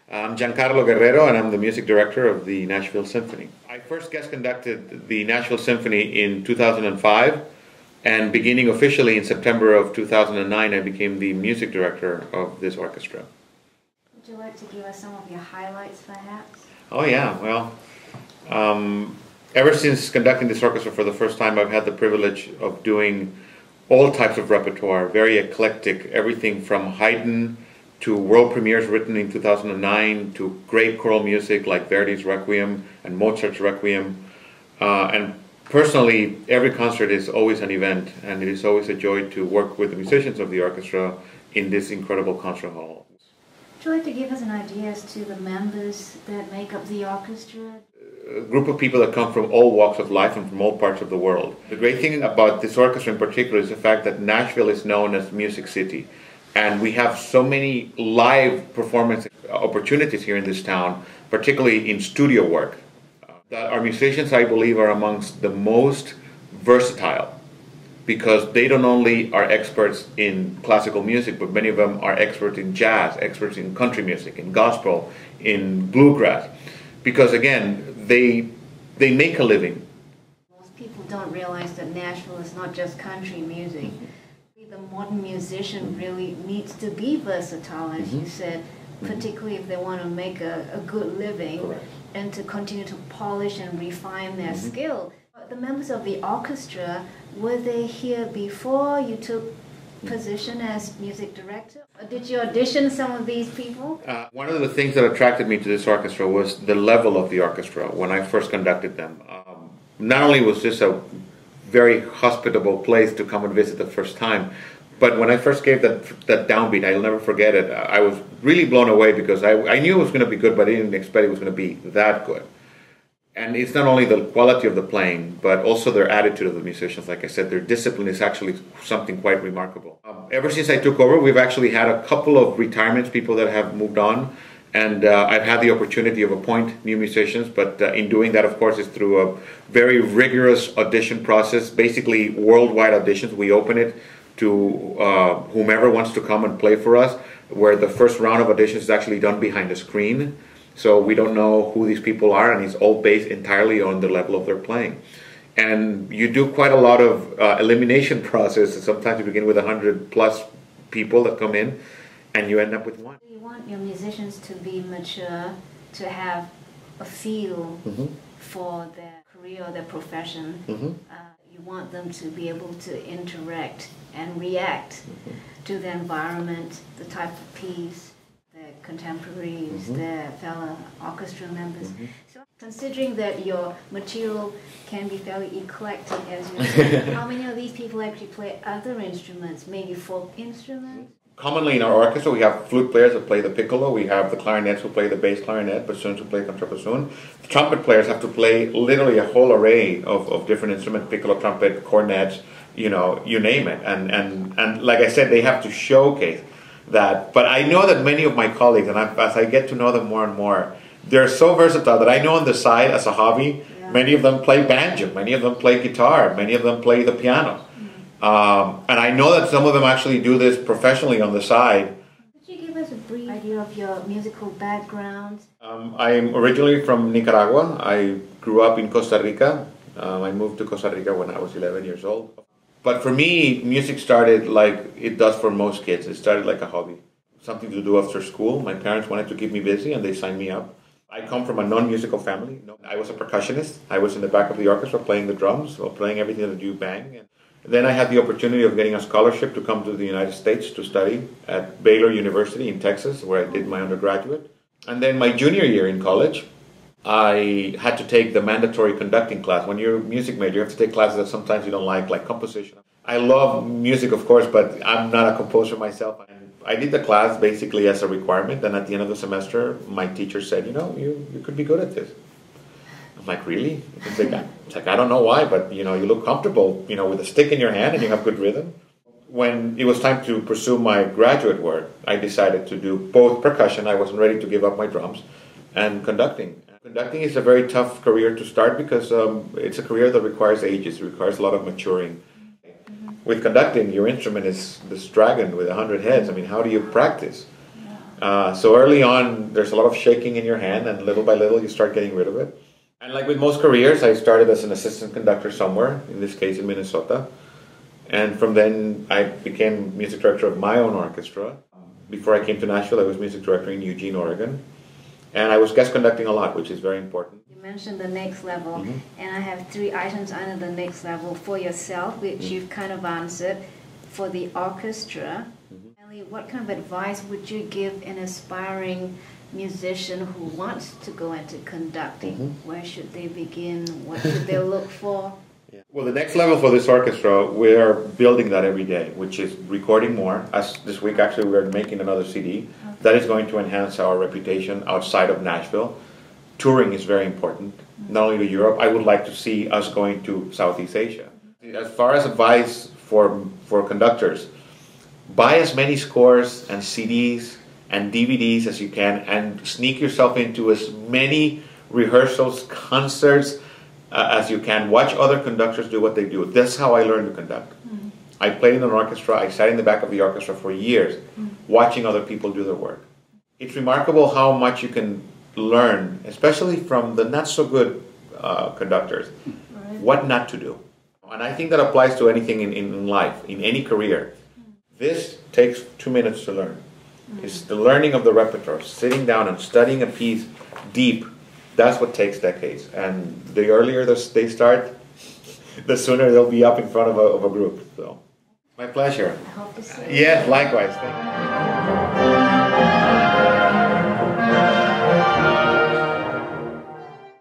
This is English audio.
I'm Giancarlo Guerrero, and I'm the music director of the Nashville Symphony. I first guest conducted the Nashville Symphony in 2005, and beginning officially in September of 2009, I became the music director of this orchestra. Would you like to give us some of your highlights, perhaps? Oh yeah, well, ever since conducting this orchestra for the first time, I've had the privilege of doing all types of repertoire, very eclectic, everything from Haydn to world premieres written in 2009, to great choral music like Verdi's Requiem and Mozart's Requiem. And personally, every concert is always an event, and it is always a joy to work with the musicians of the orchestra in this incredible concert hall. Would you like to give us an idea as to the members that make up the orchestra? A group of people that come from all walks of life and from all parts of the world. The great thing about this orchestra in particular is the fact that Nashville is known as Music City. And we have so many live performance opportunities here in this town, particularly in studio work, that our musicians, I believe, are amongst the most versatile, because they don't only are experts in classical music, but many of them are experts in jazz, experts in country music, in gospel, in bluegrass, because again, they make a living. Most people don't realize that Nashville is not just country music. The modern musician really needs to be versatile, as you said, particularly if they want to make a good living. Correct. And to continue to polish and refine their skill. The members of the orchestra, were they here before you took position as music director? Or did you audition some of these people? One of the things that attracted me to this orchestra was the level of the orchestra when I first conducted them. Not only was this a very hospitable place to come and visit the first time, but when I first gave that downbeat, I'll never forget it. I was really blown away, because I knew it was going to be good, but I didn't expect it was going to be that good. And it's not only the quality of the playing, but also their attitude of the musicians. Like I said, their discipline is actually something quite remarkable. Ever since I took over, we've actually had a couple of retirements, people that have moved on. And I've had the opportunity of appoint new musicians, but in doing that, of course, is through a very rigorous audition process, basically worldwide auditions. We open it to whomever wants to come and play for us, where the first round of auditions is actually done behind the screen. So we don't know who these people are, and it's all based entirely on the level of their playing. And you do quite a lot of elimination process. Sometimes you begin with 100+ people that come in, and you end up with one. You want your musicians to be mature, to have a feel for their career or their profession. You want them to be able to interact and react to the environment, the type of piece, their contemporaries, their fellow orchestra members. So, considering that your material can be fairly eclectic, as you said, how many of these people actually play other instruments, maybe folk instruments? Commonly in our orchestra, we have flute players that play the piccolo, we have the clarinets who play the bass clarinet, bassoons who play contrabassoon. The trumpet players have to play literally a whole array of different instruments, piccolo, trumpet, cornets, you know, you name it. And like I said, they have to showcase that. But I know that many of my colleagues, and as I get to know them more and more, they're so versatile that I know on the side, as a hobby, many of them play banjo, many of them play guitar, many of them play the piano. And I know that some of them actually do this professionally on the side. Could you give us a brief idea of your musical background? I'm originally from Nicaragua. I grew up in Costa Rica. I moved to Costa Rica when I was 11 years old. But for me, music started like it does for most kids. It started like a hobby, something to do after school. My parents wanted to keep me busy, and they signed me up. I come from a non-musical family. I was a percussionist. I was in the back of the orchestra playing the drums, or playing everything that you bang. Then I had the opportunity of getting a scholarship to come to the United States to study at Baylor University in Texas, where I did my undergraduate. And then my junior year in college, I had to take the mandatory conducting class. When you're a music major, you have to take classes that sometimes you don't like composition. I love music, of course, but I'm not a composer myself. And I did the class basically as a requirement, and at the end of the semester, my teacher said, you know, you could be good at this. I'm like, really? It's like, I don't know why, but, you know, you look comfortable, you know, with a stick in your hand and you have good rhythm. When it was time to pursue my graduate work, I decided to do both percussion. I wasn't ready to give up my drums, and conducting. Conducting is a very tough career to start, because it's a career that requires ages, it requires a lot of maturing. With conducting, your instrument is this dragon with 100 heads. I mean, how do you practice? So early on, there's a lot of shaking in your hand, and little by little, you start getting rid of it. And like with most careers, I started as an assistant conductor somewhere, in this case in Minnesota. And from then, I became music director of my own orchestra. Before I came to Nashville, I was music director in Eugene, Oregon. And I was guest conducting a lot, which is very important. You mentioned the next level, and I have 3 items under the next level for yourself, which you've kind of answered. For the orchestra, what kind of advice would you give an aspiring musician who wants to go into conducting? Where should they begin? What should they look for? Well, the next level for this orchestra, we are building that every day, which is recording more. As this week, actually, we are making another CD. That is going to enhance our reputation outside of Nashville. Touring is very important, not only to Europe. I would like to see us going to Southeast Asia. As far as advice for conductors, buy as many scores and CDs and DVDs as you can, and sneak yourself into as many rehearsals, concerts as you can. Watch other conductors do what they do. That's how I learned to conduct. I played in an orchestra. I sat in the back of the orchestra for years, watching other people do their work. It's remarkable how much you can learn, especially from the not so good conductors, what not to do. And I think that applies to anything in life, in any career. This takes 2 minutes to learn. It's the learning of the repertoire, sitting down and studying a piece deep. That's what takes decades. And the earlier they start, the sooner they'll be up in front of a group. So, my pleasure. I hope to see you. Yes, likewise. Thank you.